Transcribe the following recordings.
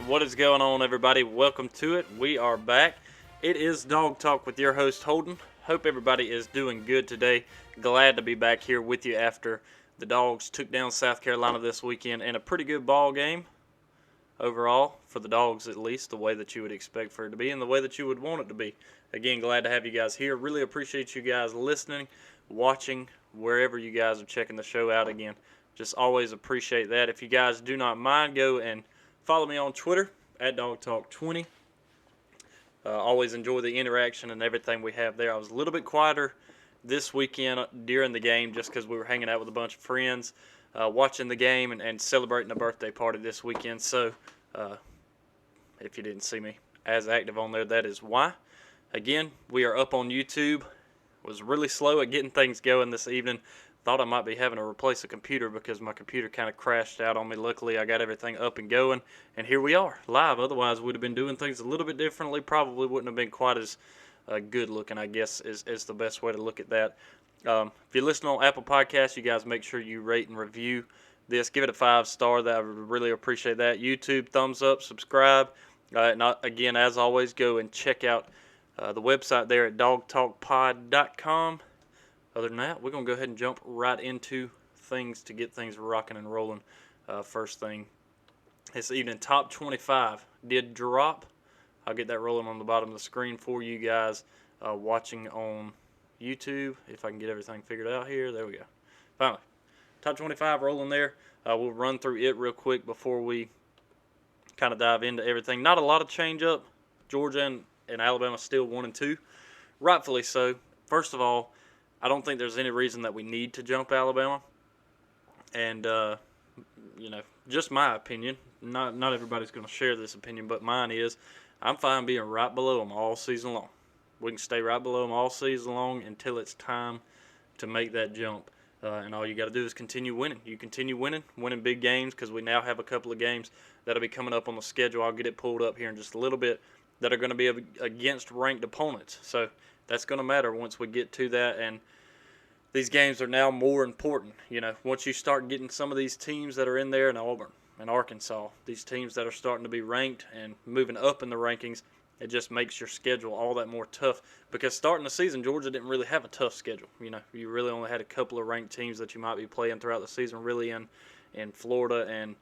What is going on, everybody? Welcome to it. We are back. It is Dog Talk with your host, Holden. Hope everybody is doing good today. Glad to be back here with you after the Dogs took down South Carolina this weekend in a pretty good ball game overall, for the Dogs at least, the way that you would expect for it to be and the way that you would want it to be. Again, glad to have you guys here. Really appreciate you guys listening, watching, wherever you guys are checking the show out again. Just always appreciate that. If you guys do not mind, go and follow me on Twitter at DogTalk20. Always enjoy the interaction and everything we have there. I was a little bit quieter this weekend during the game just because we were hanging out with a bunch of friends, watching the game and celebrating a birthday party this weekend. So if you didn't see me as active on there, that is why. Again, we are up on YouTube. Was really slow at getting things going this evening. Thought I might be having to replace a computer because my computer kind of crashed out on me. Luckily, I got everything up and going, and here we are, live. Otherwise, we'd have been doing things a little bit differently. Probably wouldn't have been quite as good looking, I guess, is the best way to look at that. If you're listening on Apple Podcasts, you guys make sure you rate and review this. Give it a 5-star. That I would really appreciate that. YouTube, thumbs up, subscribe. Again, as always, go and check out the website there at dogtalkpod.com. Other than that, we're going to go ahead and jump right into things to get things rocking and rolling. First thing this evening, top 25 did drop. I'll get that rolling on the bottom of the screen for you guys watching on YouTube. If I can get everything figured out here. There we go. Finally, top 25 rolling there. We'll run through it real quick before we kind of dive into everything. Not a lot of change up. Georgia and Alabama still 1 and 2. Rightfully so. First of all, I don't think there's any reason that we need to jump Alabama. And, just my opinion. Not everybody's going to share this opinion, but mine is I'm fine being right below them all season long. We can stay right below them all season long until it's time to make that jump. And all you got to do is continue winning. You continue winning big games, because we now have a couple of games that'll be coming up on the schedule. I'll get it pulled up here in just a little bit, that are going to be against ranked opponents. So that's going to matter once we get to that, and these games are now more important. Once you start getting some of these teams that are in there in Auburn and Arkansas, these teams that are starting to be ranked and moving up in the rankings, it just makes your schedule all that more tough, because starting the season, Georgia didn't really have a tough schedule. You really only had a couple of ranked teams that you might be playing throughout the season, really in Florida, and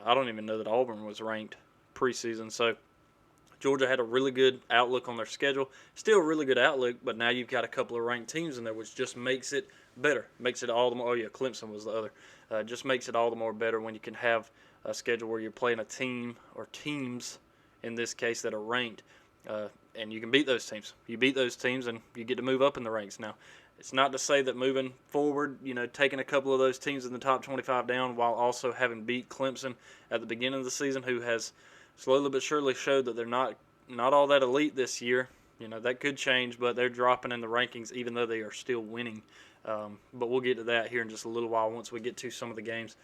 I don't even know that Auburn was ranked preseason. So Georgia had a really good outlook on their schedule. Still a really good outlook, but now you've got a couple of ranked teams in there, which just makes it better. Makes it all the more – Clemson was the other. Just makes it all the more better when you can have a schedule where you're playing a team or teams, in this case, that are ranked, and you can beat those teams. You beat those teams, and you get to move up in the ranks. Now, it's not to say that moving forward, taking a couple of those teams in the top 25 down while also having beat Clemson at the beginning of the season, who has – slowly but surely showed that they're not all that elite this year. That could change, but they're dropping in the rankings even though they are still winning. But we'll get to that here in just a little while once we get to some of the games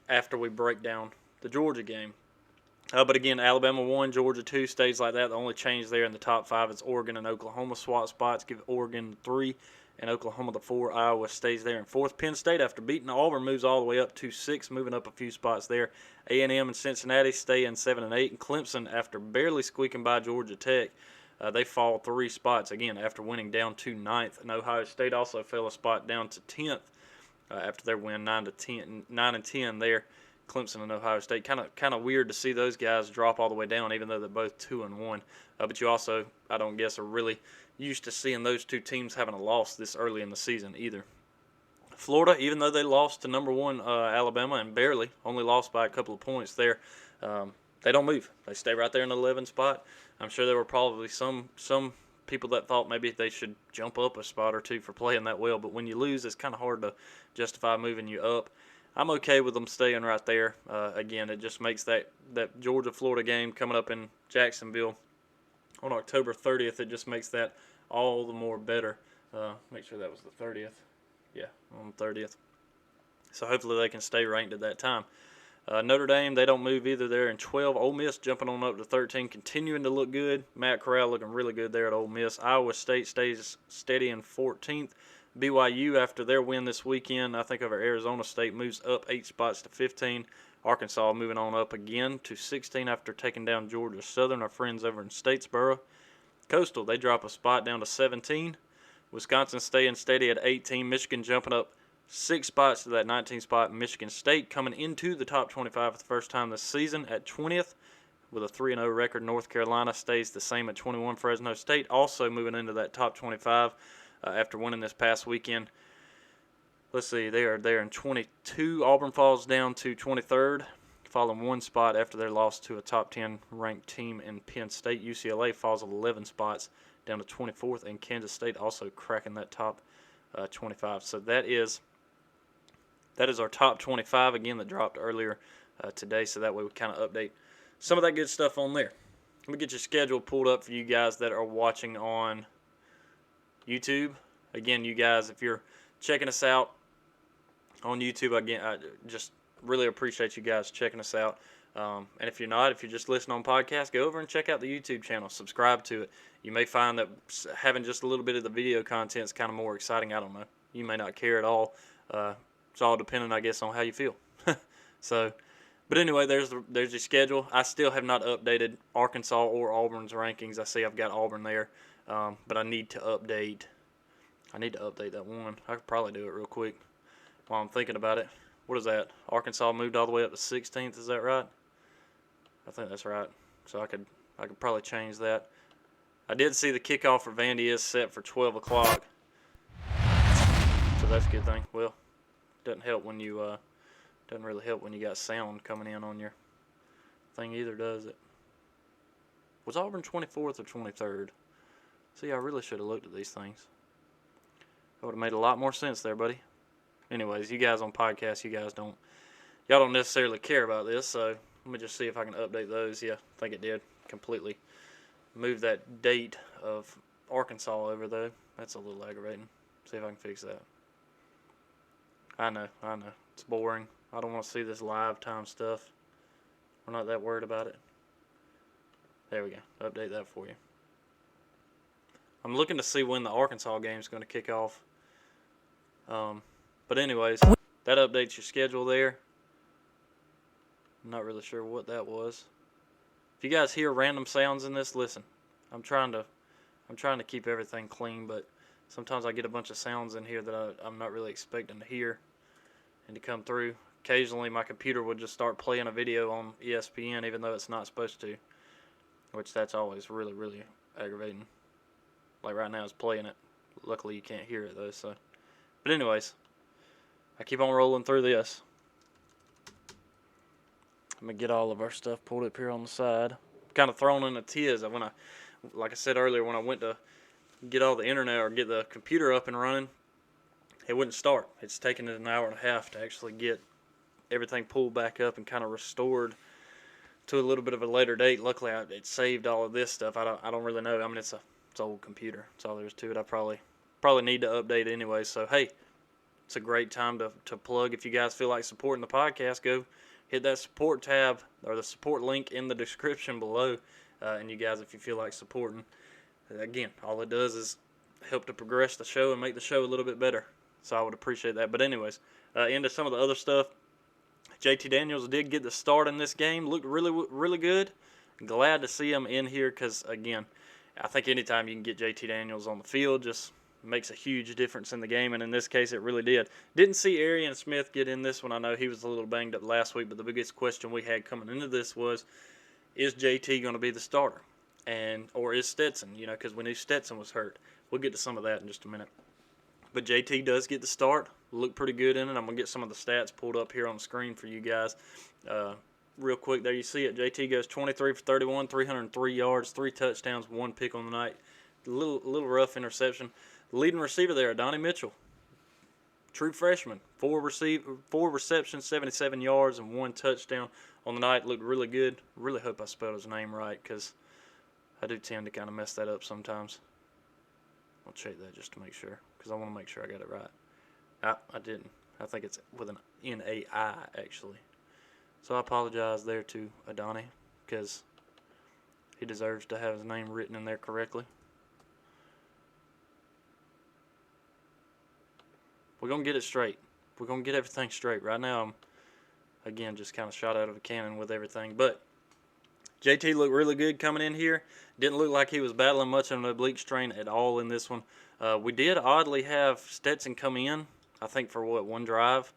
after we break down the Georgia game. But again, Alabama 1, Georgia 2, stays like that. The only change there in the top 5 is Oregon and Oklahoma swap spots. Give Oregon 3 and Oklahoma the 4. Iowa stays there in 4th. Penn State, after beating Auburn, moves all the way up to 6, moving up a few spots there. A&M and Cincinnati stay in 7 and 8. And Clemson, after barely squeaking by Georgia Tech, they fall 3 spots, again, after winning down to 9th. And Ohio State also fell a spot down to 10th after their win 9 and 10 there. Clemson and Ohio State. Kind of weird to see those guys drop all the way down, even though they're both 2 and 1. But you also, I don't guess, are really used to seeing those two teams having a loss this early in the season either. Florida, even though they lost to number 1 Alabama, and barely, only lost by a couple of points there, they don't move. They stay right there in the 11th spot. I'm sure there were probably some people that thought maybe they should jump up a spot or two for playing that well, but when you lose, it's kind of hard to justify moving you up. I'm okay with them staying right there. Again, it just makes that Georgia-Florida game coming up in Jacksonville on October 30th, it just makes that all the more better. Make sure that was the 30th. Yeah, on the 30th. So hopefully they can stay ranked at that time. Notre Dame, they don't move either. They're in 12. Ole Miss jumping on up to 13, continuing to look good. Matt Corral looking really good there at Ole Miss. Iowa State stays steady in 14th. BYU, after their win this weekend, I think over Arizona State, moves up 8 spots to 15. Arkansas moving on up again to 16 after taking down Georgia Southern, our friends over in Statesboro. Coastal, they drop a spot down to 17. Wisconsin staying steady at 18. Michigan jumping up 6 spots to that 19 spot. Michigan State coming into the top 25 for the first time this season at 20th with a 3-0 record. North Carolina stays the same at 21. Fresno State also moving into that top 25 after winning this past weekend. Let's see, they are there in 22. Auburn falls down to 23rd, falling 1 spot after their loss to a top 10 ranked team in Penn State. UCLA falls 11 spots down to 24th, and Kansas State also cracking that top 25. So that is our top 25 again that dropped earlier today. So that way we kind of update some of that good stuff on there. Let me get your schedule pulled up for you guys that are watching on YouTube. Again, you guys, if you're checking us out on YouTube, again, I just really appreciate you guys checking us out. And if you're not, if you're just listening on podcast, go over and check out the YouTube channel. Subscribe to it. You may find that having just a little bit of the video content is kind of more exciting. I don't know. You may not care at all. It's all dependent, I guess, on how you feel. So, but anyway, there's your schedule. I still have not updated Arkansas or Auburn's rankings. I see I've got Auburn there, but I need to update. I need to update that one. I could probably do it real quick while I'm thinking about it. What is that? Arkansas moved all the way up to 16th. Is that right? I think that's right. So I could probably change that. I did see the kickoff for Vandy is set for 12 o'clock. So that's a good thing. Well, doesn't help when you doesn't really help when you got sound coming in on your thing either, does it? Was Auburn 24th or 23rd? See, I really should have looked at these things. That would have made a lot more sense there, buddy. Anyways, you guys on podcasts, y'all don't necessarily care about this, so let me just see if I can update those. Yeah, I think it did completely move that date of Arkansas over, though. That's a little aggravating. See if I can fix that. I know. It's boring. I don't want to see this live time stuff. We're not that worried about it. There we go. Update that for you. I'm looking to see when the Arkansas game is going to kick off. But anyways, that updates your schedule there. I'm not really sure what that was. If you guys hear random sounds in this, listen. I'm trying to keep everything clean, but sometimes I get a bunch of sounds in here that I'm not really expecting to hear and to come through. Occasionally my computer would just start playing a video on ESPN even though it's not supposed to, which that's always really, really aggravating. Like right now it's playing it. Luckily you can't hear it though, so. But anyways, I keep on rolling through this. I'm going to get all of our stuff pulled up here on the side. Kind of thrown in a tiz. Like I said earlier, when I went to get all the internet or get the computer up and running, it wouldn't start. It's taken it an hour and a half to actually get everything pulled back up and kind of restored to a little bit of a later date. Luckily, it saved all of this stuff. I don't really know. I mean, it's an old computer. That's all there is to it. I probably need to update it anyway. So, hey, it's a great time to plug. If you guys feel like supporting the podcast, go hit that support tab or the support link in the description below. And you guys, if you feel like supporting, again, all it does is help to progress the show and make the show a little bit better. So I would appreciate that. But anyways, into some of the other stuff. JT Daniels did get the start in this game. Looked really, really good. Glad to see him in here because, again, I think anytime you can get JT Daniels on the field just makes a huge difference in the game, and in this case it really did. Didn't see Arian Smith get in this one. I know he was a little banged up last week, but the biggest question we had coming into this was, is JT going to be the starter? Or is Stetson, because we knew Stetson was hurt. We'll get to some of that in just a minute. But JT does get the start. Looked pretty good in it. I'm going to get some of the stats pulled up here on the screen for you guys. Real quick, there you see it. JT goes 23 for 31, 303 yards, 3 touchdowns, 1 pick on the night. A little rough interception. Leading receiver there, Donnie Mitchell. True freshman. 4 receptions, 77 yards, and 1 touchdown on the night. Looked really good. Really hope I spelled his name right because I do tend to kind of mess that up sometimes. I'll check that just to make sure because I want to make sure I got it right. I didn't. I think it's with an N-A-I, actually. So I apologize there to Adani because he deserves to have his name written in there correctly. We're going to get it straight. We're going to get everything straight. Right now, again, just kind of shot out of a cannon with everything. But JT looked really good coming in here. Didn't look like he was battling much of an oblique strain at all in this one. We did oddly have Stetson come in, I think for one drive.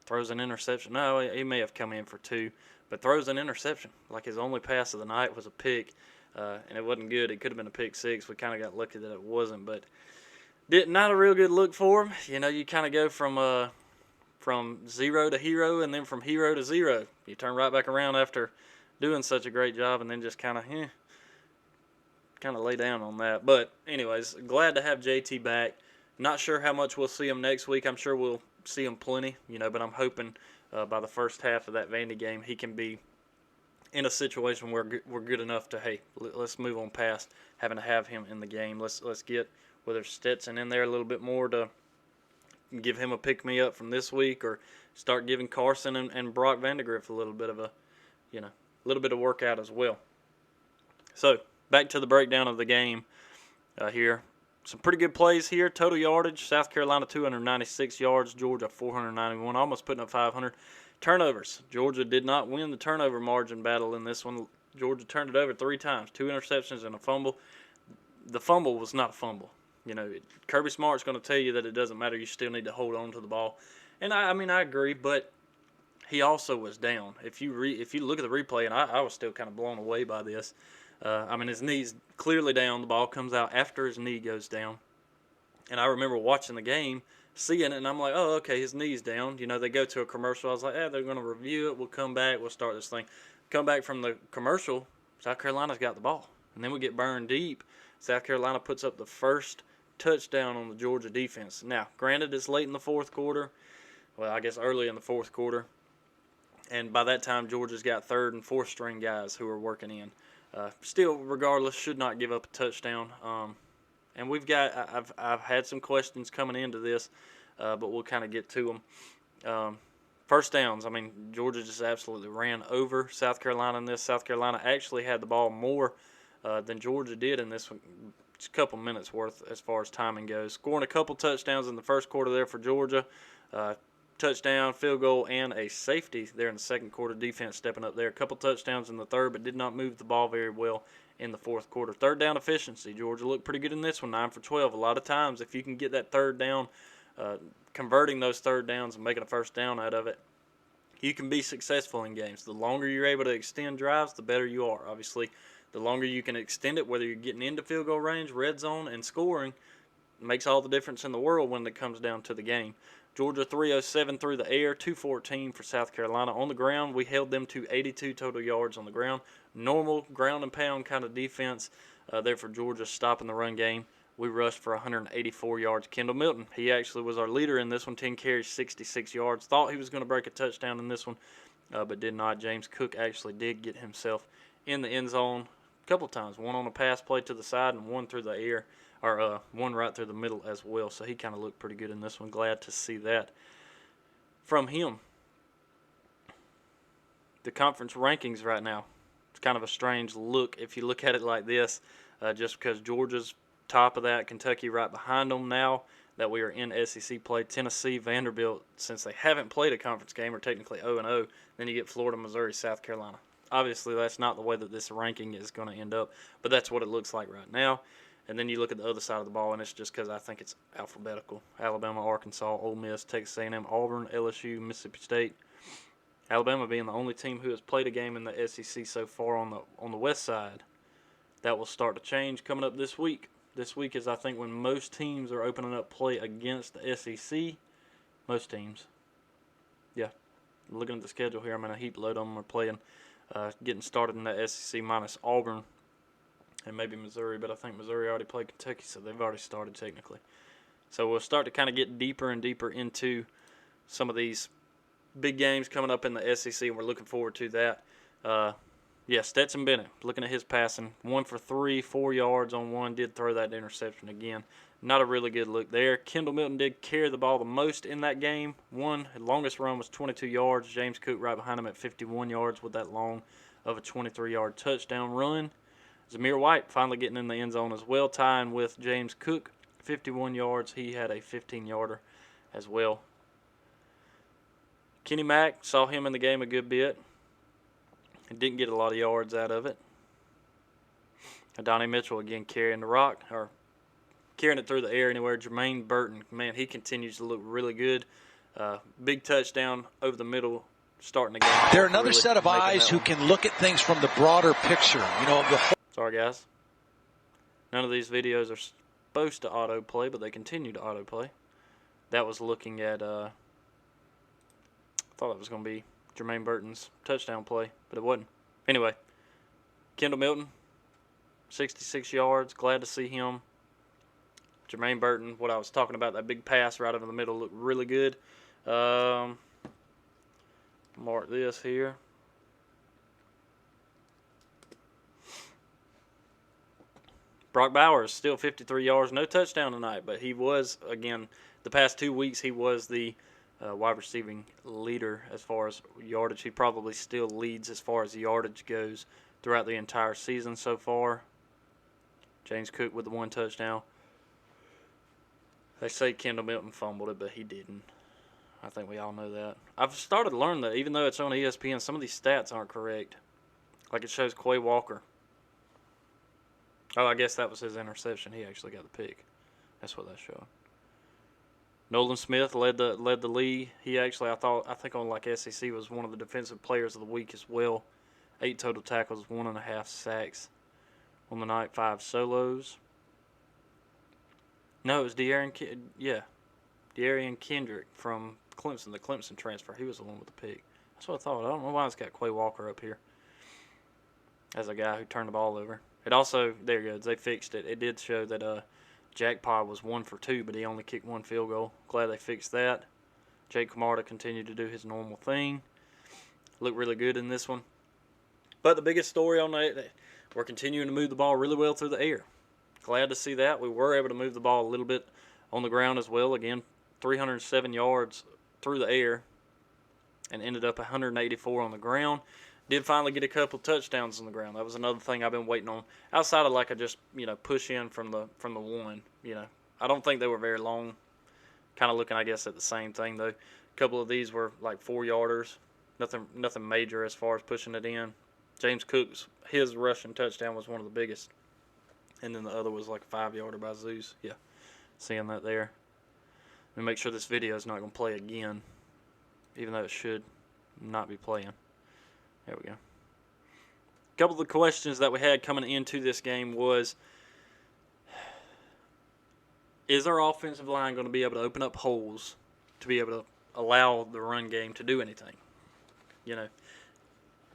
Throws an interception. No, he may have come in for 2, but throws an interception. Like his only pass of the night was a pick, and it wasn't good. It could have been a pick 6. We kind of got lucky that it wasn't, but not a real good look for him. You kind of go from zero to hero, and then from hero to zero. You turn right back around after doing such a great job, and then just kind of lay down on that. But anyways, glad to have JT back. Not sure how much we'll see him next week. I'm sure we'll see him plenty, but I'm hoping by the first half of that Vandy game he can be in a situation where we're good enough to, hey, let's move on past having to have him in the game. Let's get whether Stetson in there a little bit more to give him a pick-me-up from this week, or start giving Carson and Brock Vandegrift a little bit of workout as well. So back to the breakdown of the game here. Some pretty good plays here. Total yardage, South Carolina 296 yards, Georgia 491, almost putting up 500. Turnovers, Georgia did not win the turnover margin battle in this one. Georgia turned it over 3 times, 2 interceptions and a fumble. The fumble was not a fumble. Kirby Smart's going to tell you that it doesn't matter. You still need to hold on to the ball. And I agree, but he also was down. If you look at the replay, and I was still kind of blown away by this. His knee's clearly down. The ball comes out after his knee goes down. And I remember watching the game, seeing it, and I'm like, oh, okay, his knee's down. They go to a commercial. I was like, they're going to review it. We'll come back. We'll start this thing. Come back from the commercial, South Carolina's got the ball. And then we get burned deep. South Carolina puts up the first touchdown on the Georgia defense. Now, granted, it's late in the fourth quarter. Well, I guess early in the fourth quarter. And by that time, Georgia's got third and fourth string guys who are working in. Still, regardless, should not give up a touchdown. And I've had some questions coming into this, but we'll kind of get to them. First downs, Georgia just absolutely ran over South Carolina in this. South Carolina actually had the ball more than Georgia did in this one. It's a couple minutes worth as far as timing goes. Scoring a couple touchdowns in the first quarter there for Georgia. Touchdown, field goal, and a safety there in the second quarter. Defense stepping up there. A couple touchdowns in the third, but did not move the ball very well in the fourth quarter. Third down efficiency. Georgia looked pretty good in this one, 9 for 12. A lot of times, if you can get that third down, converting those third downs and making a first down out of it, you can be successful in games. The longer you're able to extend drives, the better you are. Obviously, the longer you can extend it, whether you're getting into field goal range, red zone, and scoring, makes all the difference in the world when it comes down to the game. Georgia 307 through the air, 214 for South Carolina. On the ground, we held them to 82 total yards on the ground. Normal ground and pound kind of defense there for Georgia, stopping the run game. We rushed for 184 yards. Kendall Milton, he actually was our leader in this one, 10 carries, 66 yards. Thought he was going to break a touchdown in this one, but did not. James Cook actually did get himself in the end zone a couple times, one on a pass play to the side and one through the air. Or one right through the middle as well. So he kind of looked pretty good in this one. Glad to see that from him. The conference rankings right now, it's kind of a strange look if you look at it like this, just because Georgia's top of that, Kentucky right behind them now that we are in SEC play. Tennessee, Vanderbilt, since they haven't played a conference game, are technically 0-0. Then you get Florida, Missouri, South Carolina. Obviously, that's not the way that this ranking is going to end up, but that's what it looks like right now. And then you look at the other side of the ball, and it's just because I think it's alphabetical. Alabama, Arkansas, Ole Miss, Texas A&M, Auburn, LSU, Mississippi State. Alabama being the only team who has played a game in the SEC so far on the west side. That will start to change coming up this week. This week is, I think, when most teams are opening up play against the SEC. Most teams. Yeah. Looking at the schedule here, a heap load of them are playing, getting started in the SEC minus Auburn. And maybe Missouri, but I think Missouri already played Kentucky, so they've already started technically. So we'll start to kind of get deeper and deeper into some of these big games coming up in the SEC, and we're looking forward to that. Stetson Bennett, looking at his passing, 1 for 3, 4 yards on one, did throw that interception again. Not a really good look there. Kendall Milton did carry the ball the most in that game. His longest run was 22 yards. James Cook right behind him at 51 yards with that long of a 23-yard touchdown run. Zamir White finally getting in the end zone as well, tying with James Cook, 51 yards. He had a 15-yarder as well. Kenny Mack, saw him in the game a good bit. Didn't get a lot of yards out of it. Donnie Mitchell again carrying the rock, or carrying it through the air anywhere. Jermaine Burton, man, he continues to look really good. Big touchdown over the middle, starting the game. They're another set of eyes who can look at things from the broader picture. Sorry, guys. None of these videos are supposed to autoplay, but they continue to autoplay. That was looking at, I thought it was going to be Jermaine Burton's touchdown play, but it wasn't. Anyway, Kendall Milton, 66 yards. Glad to see him. Jermaine Burton, what I was talking about, that big pass right over the middle looked really good. Mark this here. Brock Bowers, still 53 yards. No touchdown tonight, but he was, again, the past 2 weeks, he was the wide receiving leader as far as yardage. He probably still leads as far as yardage goes throughout the entire season so far. James Cook with the 1 touchdown. They say Kendall Milton fumbled it, but he didn't. I think we all know that. I've started to learn that even though it's on ESPN, some of these stats aren't correct. Like it shows Quay Walker. Oh, I guess that was his interception. He actually got the pick. That's what that showed. Nolan Smith led the league. He actually, I think on like SEC was one of the defensive players of the week as well. 8 total tackles, 1.5 sacks on the night, 5 solos. No, it was De'Aaron Kendrick from Clemson, the Clemson transfer. He was the one with the pick. That's what I thought. I don't know why it's got Quay Walker up here as a guy who turned the ball over. It also, there you go, they fixed it. It did show that Jack Pod was 1 for 2, but he only kicked 1 field goal. Glad they fixed that. Jake Camarda continued to do his normal thing. Looked really good in this one. But the biggest story on that, we're continuing to move the ball really well through the air. Glad to see that. We were able to move the ball a little bit on the ground as well. Again, 307 yards through the air and ended up 184 on the ground. Did finally get a couple touchdowns on the ground. That was another thing I've been waiting on. Outside of like a just, push in from the one, I don't think they were very long. Kind of looking, I guess, at the same thing though. A couple of these were like 4-yarders. Nothing major as far as pushing it in. James Cook's, his rushing touchdown was one of the biggest. And then the other was like a 5-yarder by Zeus. Yeah, seeing that there. Let me make sure this video is not going to play again, even though it should not be playing. There we go. A couple of the questions that we had coming into this game was, is our offensive line going to be able to open up holes to be able to allow the run game to do anything?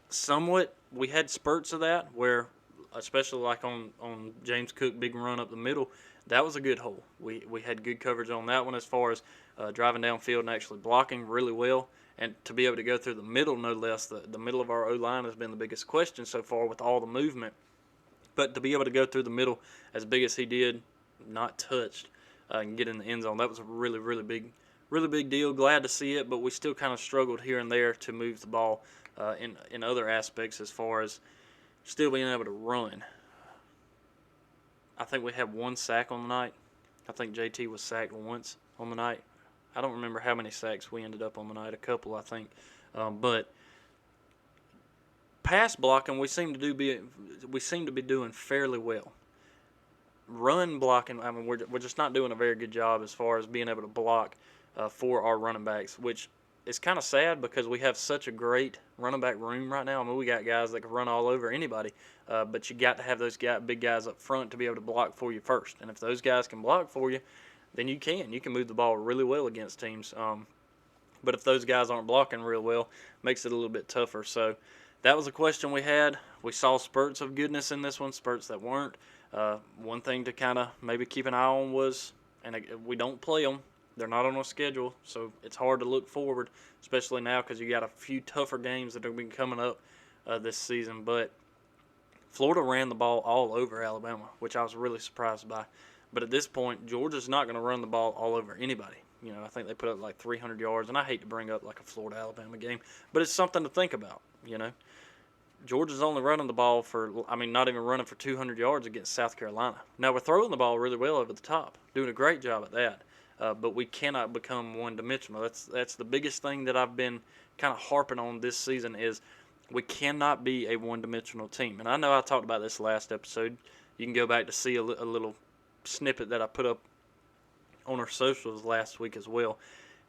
Somewhat, we had spurts of that where, especially like on James Cook, big run up the middle, that was a good hole. We had good coverage on that one as far as driving downfield and actually blocking really well. And to be able to go through the middle, no less, the middle of our O-line has been the biggest question so far with all the movement. But to be able to go through the middle as big as he did, not touched, and get in the end zone, that was a really, really big deal. Glad to see it, but we still kind of struggled here and there to move the ball in other aspects as far as still being able to run. I think we had 1 sack on the night. I think JT was sacked once on the night. I don't remember how many sacks we ended up on the night. A couple, I think. But pass blocking, we seem to be doing fairly well. Run blocking, I mean, we're just not doing a very good job as far as being able to block for our running backs, which is kind of sad because we have such a great running back room right now. I mean, we got guys that can run all over anybody, but you got to have those big guys up front to be able to block for you first. And if those guys can block for you, then you can move the ball really well against teams. But if those guys aren't blocking real well, it makes it a little bit tougher. So that was a question we had. We saw spurts of goodness in this one, spurts that weren't. One thing to kind of maybe keep an eye on was, and we don't play them. They're not on a schedule, so it's hard to look forward, especially now because you got a few tougher games that have been coming up this season. But Florida ran the ball all over Alabama, which I was really surprised by. But at this point, Georgia's not going to run the ball all over anybody. I think they put up like 300 yards, and I hate to bring up like a Florida-Alabama game, but it's something to think about, Georgia's only running the ball not even running for 200 yards against South Carolina. Now, we're throwing the ball really well over the top, doing a great job at that. but we cannot become one-dimensional. That's the biggest thing that I've been kind of harping on this season is we cannot be a one-dimensional team. And I know I talked about this last episode. You can go back to see a little snippet that I put up on our socials last week as well,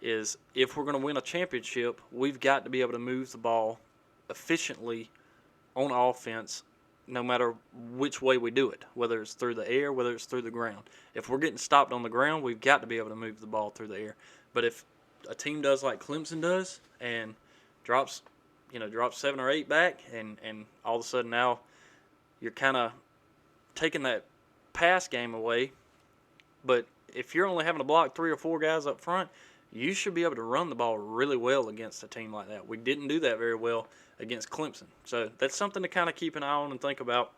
is if we're going to win a championship, we've got to be able to move the ball efficiently on offense no matter which way we do it, whether it's through the air, whether it's through the ground. If we're getting stopped on the ground, we've got to be able to move the ball through the air. But if a team does like Clemson does and drops 7 or 8 back and all of a sudden now you're kind of taking that pass game away, but if you're only having to block 3 or 4 guys up front, you should be able to run the ball really well against a team like that. We didn't do that very well against Clemson. So that's something to kind of keep an eye on and think about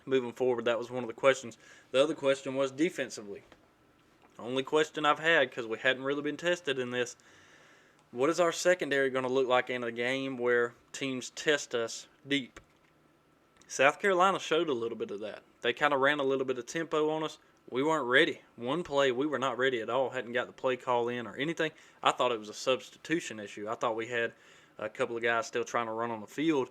moving forward. That was one of the questions. The other question was defensively. Only question I've had, because we hadn't really been tested in this, what is our secondary going to look like in a game where teams test us deep? South Carolina showed a little bit of that. They kind of ran a little bit of tempo on us. We weren't ready. One play, we were not ready at all. Hadn't got the play call in or anything. I thought it was a substitution issue. I thought we had a couple of guys still trying to run on the field.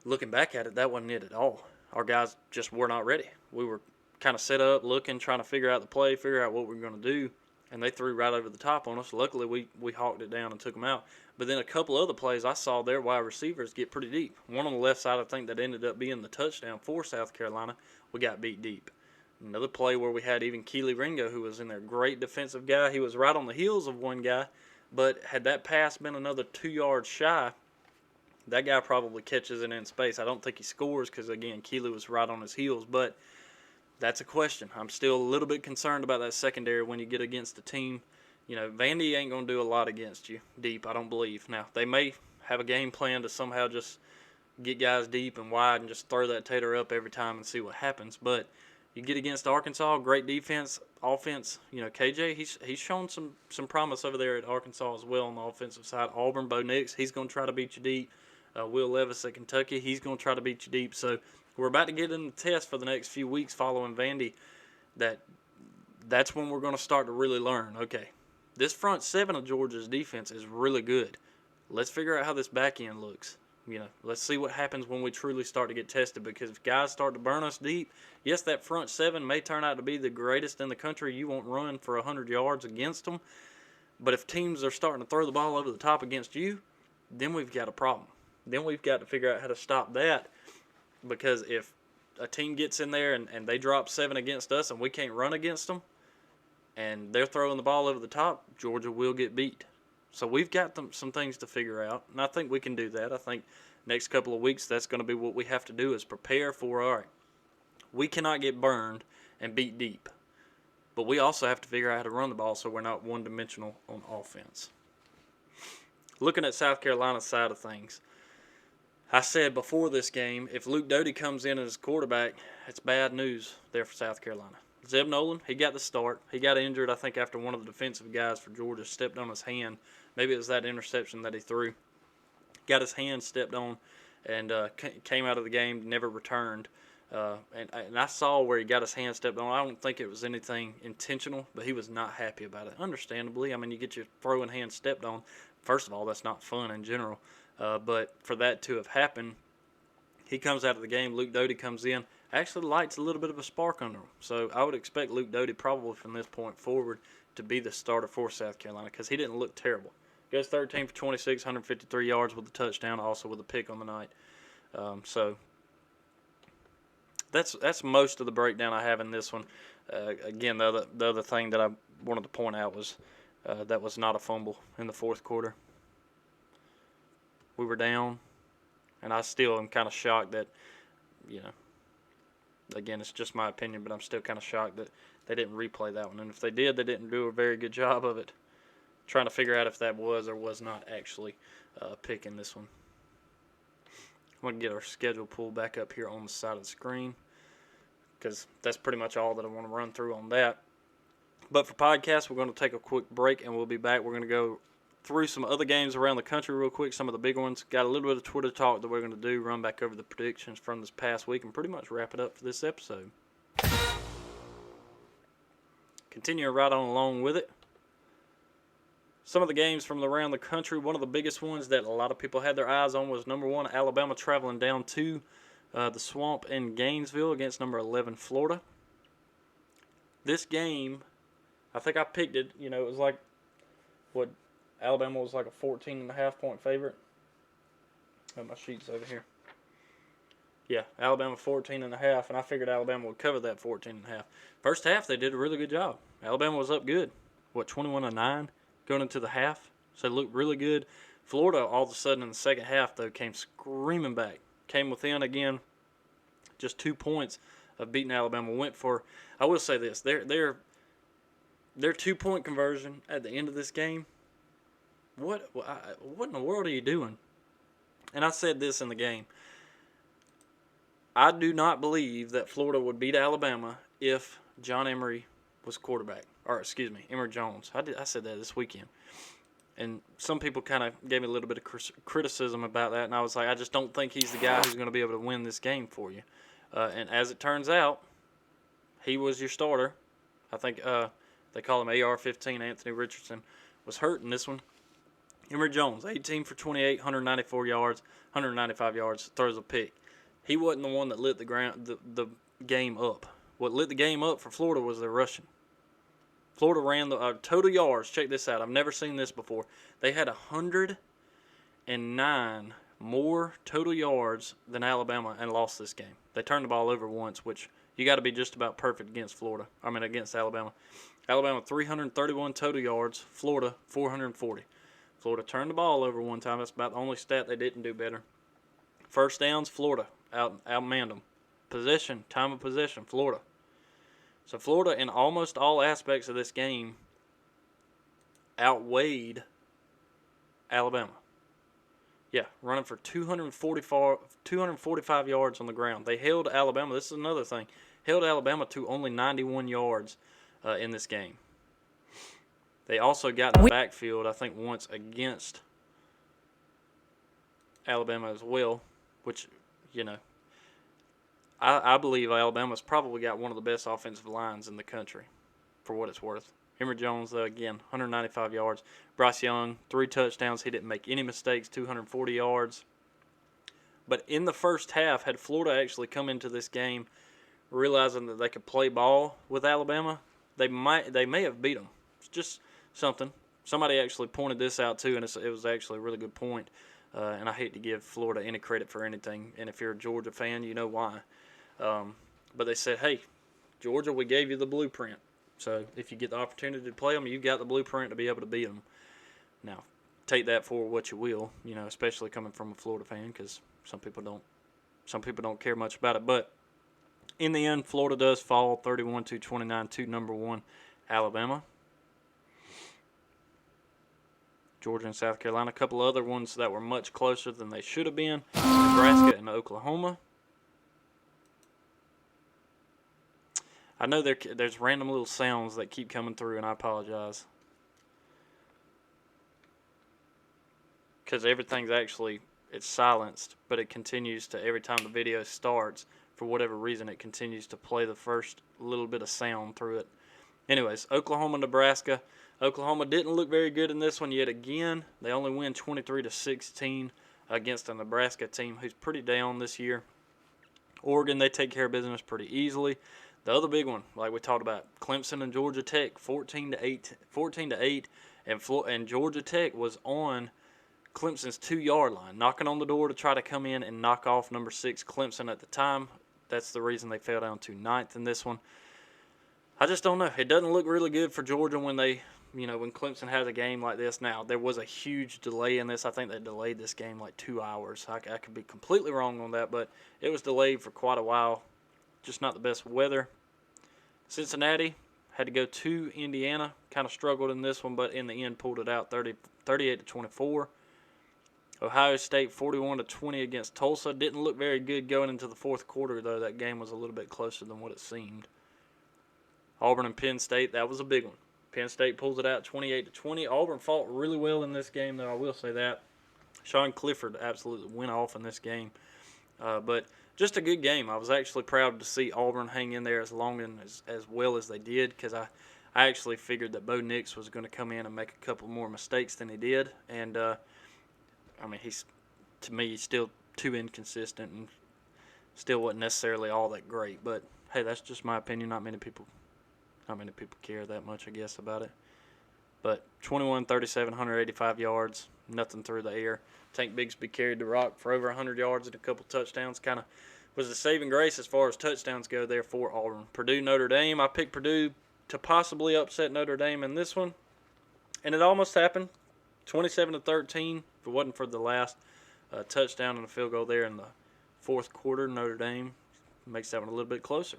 Looking back at it, that wasn't it at all. Our guys just were not ready. We were kind of set up, looking, trying to figure out the play, figure out what we were going to do, and they threw right over the top on us. Luckily, we hawked it down and took them out. But then a couple other plays, I saw their wide receivers get pretty deep. One on the left side, I think, that ended up being the touchdown for South Carolina. We got beat deep. Another play where we had even Keely Ringo, who was in there, great defensive guy. He was right on the heels of one guy, but had that pass been another 2 yards shy, that guy probably catches it in space. I don't think he scores because, again, Keely was right on his heels, but that's a question. I'm still a little bit concerned about that secondary when you get against a team. Vandy ain't going to do a lot against you deep, I don't believe. Now, they may have a game plan to somehow just get guys deep and wide and just throw that tater up every time and see what happens, but you get against Arkansas, great defense, offense. KJ, he's shown some promise over there at Arkansas as well on the offensive side. Auburn, Bo Nix, he's going to try to beat you deep. Will Levis at Kentucky, he's going to try to beat you deep. So we're about to get in the test for the next few weeks following Vandy. That's when we're going to start to really learn. Okay, this front seven of Georgia's defense is really good. Let's figure out how this back end looks. Let's see what happens when we truly start to get tested, because if guys start to burn us deep, yes, that front seven may turn out to be the greatest in the country. You won't run for 100 yards against them. But if teams are starting to throw the ball over the top against you, then we've got a problem. Then we've got to figure out how to stop that, because if a team gets in there and they drop 7 against us and we can't run against them and they're throwing the ball over the top, Georgia will get beat. So we've got some things to figure out, and I think we can do that. I think next couple of weeks that's going to be what we have to do, is prepare for, all right, we cannot get burned and beat deep, but we also have to figure out how to run the ball so we're not one-dimensional on offense. Looking at South Carolina's side of things, I said before this game, if Luke Doty comes in as quarterback, it's bad news there for South Carolina. Zeb Nolan, he got the start. He got injured, I think, after one of the defensive guys for Georgia stepped on his hand. Maybe it was that interception that he threw. Got his hand stepped on and came out of the game, never returned. And I saw where he got his hand stepped on. I don't think it was anything intentional, but he was not happy about it. Understandably, I mean, you get your throwing hand stepped on. First of all, that's not fun in general. But for that to have happened, he comes out of the game. Luke Doty comes in. Actually lights a little bit of a spark under him. So I would expect Luke Doty probably from this point forward to be the starter for South Carolina, because he didn't look terrible. Goes 13 for 26, 153 yards with a touchdown, also with a pick on the night. So that's most of the breakdown I have in this one. Again, the other thing that I wanted to point out was that was not a fumble in the fourth quarter. We were down, and I still am kind of shocked that, again, it's just my opinion, but I'm still kind of shocked that they didn't replay that one. And if they did, they didn't do a very good job of it, trying to figure out if that was or was not actually picking this one. I'm going to get our schedule pulled back up here on the side of the screen, because that's pretty much all that I want to run through on that. But for podcasts, we're going to take a quick break, and we'll be back. We're going to go through some other games around the country real quick, some of the big ones. Got a little bit of Twitter talk that we're going to do, run back over the predictions from this past week, and pretty much wrap it up for this episode. continuing right on along with it. Some of the games from around the country, one of the biggest ones that a lot of people had their eyes on was number 1, Alabama traveling down to the Swamp in Gainesville against number 11, Florida. This game, I think I picked it, it was like, Alabama was like a 14.5 point favorite. Oh, my sheet's over here. Yeah, Alabama 14.5, and I figured Alabama would cover that 14.5. First half, they did a really good job. Alabama was up good. 21-9 going into the half? So it looked really good. Florida, all of a sudden in the second half, though, came screaming back. Came within, again, just 2 points of beating Alabama. Went for, I will say this, their 2-point conversion at the end of this game, what in the world are you doing? And I said this in the game. I do not believe that Florida would beat Alabama if John Emery was quarterback. Or, excuse me, Emory Jones. I said that this weekend. And some people kind of gave me a little bit of criticism about that, and I was like, I just don't think he's the guy who's going to be able to win this game for you. And as it turns out, he was your starter. I think they call him AR-15. Anthony Richardson was hurt in this one. Emory Jones, 18 for 28, 194 yards, 195 yards, throws a pick. He wasn't the one that lit the game up. What lit the game up for Florida was their rushing. Florida ran the total yards. Check this out. I've never seen this before. They had 109 more total yards than Alabama and lost this game. They turned the ball over once, which you got to be just about perfect against against Alabama. Alabama 331 total yards. Florida 440. Florida turned the ball over one time. That's about the only stat they didn't do better. First downs, Florida outmanned them. Possession, time of possession, Florida. So Florida, in almost all aspects of this game, outweighed Alabama. Yeah, running for 245 yards on the ground. They held Alabama. This is another thing. Held Alabama to only 91 yards in this game. They also got in the backfield, I think, once against Alabama as well, which, I believe Alabama's probably got one of the best offensive lines in the country, for what it's worth. Emory Jones, again, 195 yards. Bryce Young, 3 touchdowns. He didn't make any mistakes, 240 yards. But in the first half, had Florida actually come into this game realizing that they could play ball with Alabama, they may have beat them. It's just something. Somebody actually pointed this out too, and it was actually a really good point. And I hate to give Florida any credit for anything. And if you're a Georgia fan, you know why. But they said, hey, Georgia, we gave you the blueprint. So if you get the opportunity to play them, you've got the blueprint to be able to beat them. Now, take that for what you will, especially coming from a Florida fan, because some people don't care much about it. But in the end, Florida does fall 31-29 to number 1 Alabama. Georgia and South Carolina. A couple other ones that were much closer than they should have been. Nebraska and Oklahoma. I know there's random little sounds that keep coming through, and I apologize. Because everything's it's silenced, but it continues to, every time the video starts, for whatever reason, it continues to play the first little bit of sound through it. Anyways, Oklahoma, Nebraska. Oklahoma didn't look very good in this one yet again. They only win 23-16 against a Nebraska team who's pretty down this year. Oregon, they take care of business pretty easily. The other big one, like we talked about, Clemson and Georgia Tech, 14-8, and Georgia Tech was on Clemson's 2-yard line, knocking on the door to try to come in and knock off number 6 Clemson at the time. That's the reason they fell down to 9th in this one. I just don't know. It doesn't look really good for Georgia when when Clemson has a game like this. Now, there was a huge delay in this. I think they delayed this game like 2 hours. I could be completely wrong on that, but it was delayed for quite a while. Just not the best weather. Cincinnati had to go to Indiana. Kind of struggled in this one, but in the end pulled it out 38-24. Ohio State 41-20 against Tulsa. Didn't look very good going into the fourth quarter, though. That game was a little bit closer than what it seemed. Auburn and Penn State, that was a big one. Penn State pulls it out 28-20. Auburn fought really well in this game, though, I will say that. Sean Clifford absolutely went off in this game. But just a good game. I was actually proud to see Auburn hang in there as long and as well as they did, because I I actually figured that Bo Nix was going to come in and make a couple more mistakes than he did. And, to me, he's still too inconsistent and still wasn't necessarily all that great. But, hey, that's just my opinion. Not many people care that much, I guess, about it. But 21, 37, 185 yards, nothing through the air. Tank Bigsby carried the rock for over 100 yards and a couple touchdowns. Kind of was the saving grace as far as touchdowns go there for Auburn. Purdue, Notre Dame. I picked Purdue to possibly upset Notre Dame in this one, and it almost happened. 27-13. If it wasn't for the last touchdown and a field goal there in the fourth quarter, Notre Dame makes that one a little bit closer.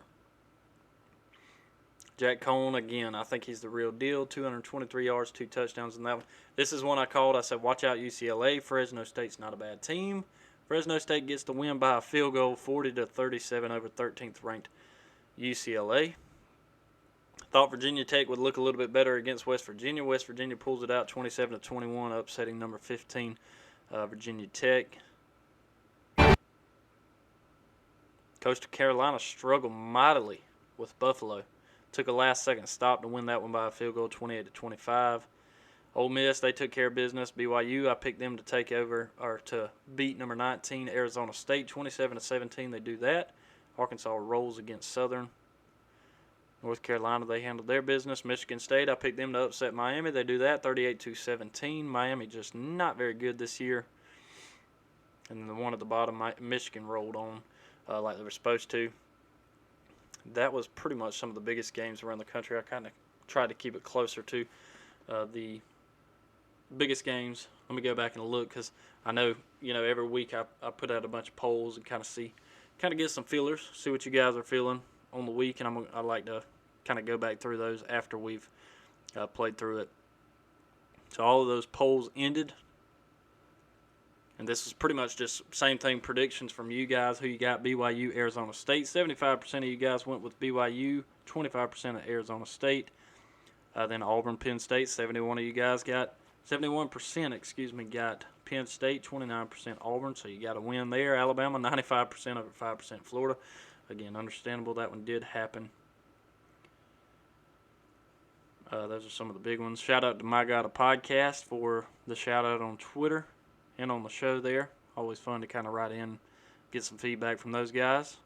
Jack Cohn, again, I think he's the real deal. 223 yards, 2 touchdowns in that one. This is one I called. I said, watch out UCLA. Fresno State's not a bad team. Fresno State gets the win by a field goal, 40-37 over 13th ranked UCLA. Thought Virginia Tech would look a little bit better against West Virginia. West Virginia pulls it out 27-21, upsetting number 15, Virginia Tech. Coastal Carolina struggled mightily with Buffalo. Took a last-second stop to win that one by a field goal, 28-25. Ole Miss, they took care of business. BYU, I picked them to take over or to beat number 19 Arizona State, 27-17. They do that. Arkansas rolls against Southern. North Carolina, they handled their business. Michigan State, I picked them to upset Miami. They do that, 38-17. Miami just not very good this year. And then the one at the bottom, Michigan rolled on like they were supposed to. That was pretty much some of the biggest games around the country. I kind of tried to keep it closer to the biggest games. Let me go back and look because I know, every week I put out a bunch of polls and kind of get some feelers, see what you guys are feeling on the week, and I like to kind of go back through those after we've played through it. So all of those polls ended. And this is pretty much just same thing, predictions from you guys. Who you got? BYU, Arizona State. 75% of you guys went with BYU, 25% of Arizona State. Then Auburn, Penn State. 71% got Penn State, 29% Auburn. So you got a win there. Alabama, 95% over 5% Florida. Again, understandable. That one did happen. Those are some of the big ones. Shout out to My God a Podcast for the shout out on Twitter and on the show there. Always fun to kind of write in, get some feedback from those guys.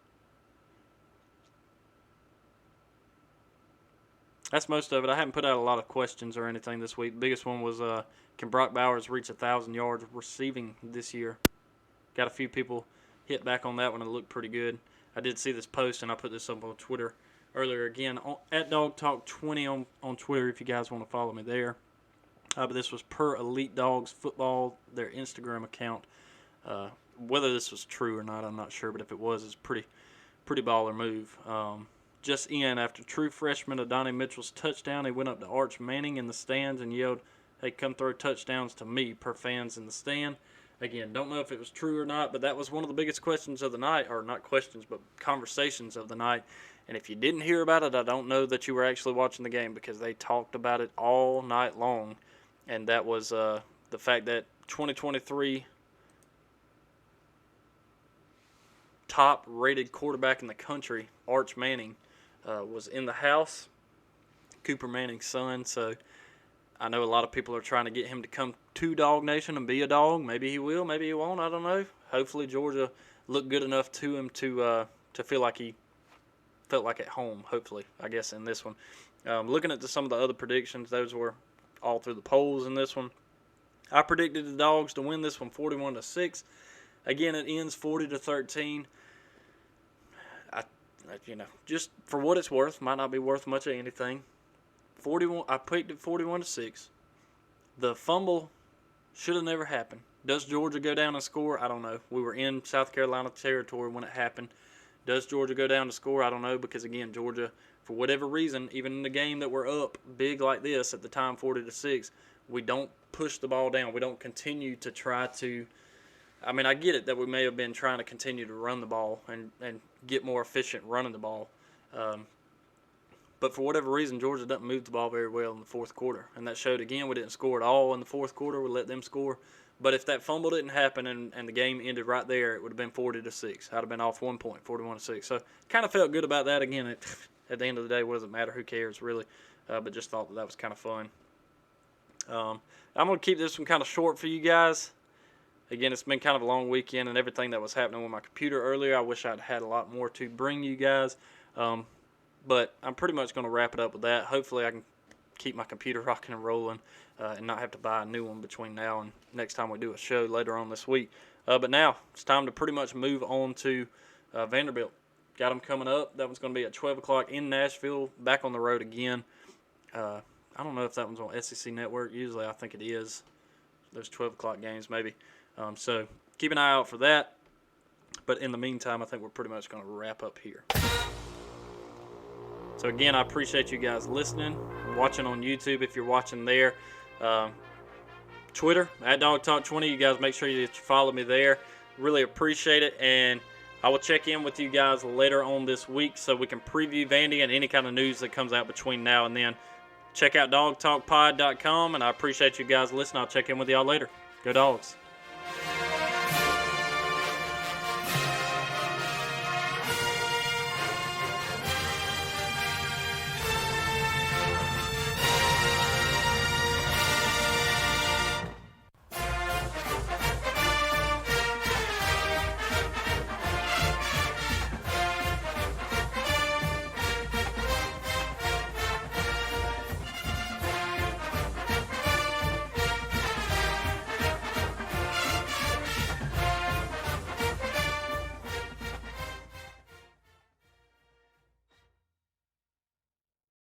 That's most of it. I haven't put out a lot of questions or anything this week. The biggest one was, can Brock Bowers reach 1,000 yards receiving this year? Got a few people hit back on that one and it looked pretty good. I did see this post, and I put this up on Twitter earlier. Again, at Dawg Talk 20 on Twitter if you guys want to follow me there. But this was per Elite Dogs Football, their Instagram account. Whether this was true or not, I'm not sure. But if it was, it's pretty baller move. Just in after true freshman Adonai Mitchell's touchdown, he went up to Arch Manning in the stands and yelled, "Hey, come throw touchdowns to me," per fans in the stand. Again, don't know if it was true or not, but that was one of the biggest questions of the night, or not questions, but conversations of the night. And if you didn't hear about it, I don't know that you were actually watching the game because they talked about it all night long. And that was the fact that 2023 top-rated quarterback in the country, Arch Manning, was in the house, Cooper Manning's son. So I know a lot of people are trying to get him to come to Dawg Nation and be a dog. Maybe he will, maybe he won't, I don't know. Hopefully Georgia looked good enough to him to feel like he felt like at home, hopefully, I guess, in this one. Looking at some of the other predictions, those were all through the polls in this one. I predicted the Dogs to win this one 41-6. Again, it ends 40-13. Just for what it's worth, might not be worth much of anything. I picked it 41-6. The fumble should have never happened. Does Georgia go down and score? I don't know. We were in South Carolina territory when it happened. Does Georgia go down to score? I don't know, because again, Georgia, for whatever reason, even in the game that we're up big like this at the time, 40-6, we don't push the ball down. We don't continue to try to. I mean, I get it that we may have been trying to continue to run the ball and get more efficient running the ball. But for whatever reason, Georgia doesn't move the ball very well in the fourth quarter. And that showed again, we didn't score at all in the fourth quarter. We let them score. But if that fumble didn't happen and the game ended right there, it would have been 40-6. I'd have been off 1 point, 41-6. So kind of felt good about that. Again, at the end of the day, what does it matter? Who cares, really? but just thought that was kind of fun. I'm going to keep this one kind of short for you guys. Again, it's been kind of a long weekend and everything that was happening with my computer earlier. I wish I'd had a lot more to bring you guys. But I'm pretty much going to wrap it up with that. Hopefully I can keep my computer rocking and rolling and not have to buy a new one between now and next time we do a show later on this week. But now it's time to pretty much move on to Vanderbilt. Got them coming up. That one's going to be at 12 o'clock in Nashville, back on the road again. I don't know if that one's on SEC Network. Usually I think it is. Those 12 o'clock games maybe. So keep an eye out for that. But in the meantime, I think we're pretty much going to wrap up here. So again, I appreciate you guys listening, watching on YouTube if you're watching there. Twitter, at DawgTalk20. You guys make sure you follow me there. Really appreciate it. And I will check in with you guys later on this week so we can preview Vandy and any kind of news that comes out between now and then. Check out DawgTalkPod.com, and I appreciate you guys listening. I'll check in with y'all later. Go Dogs.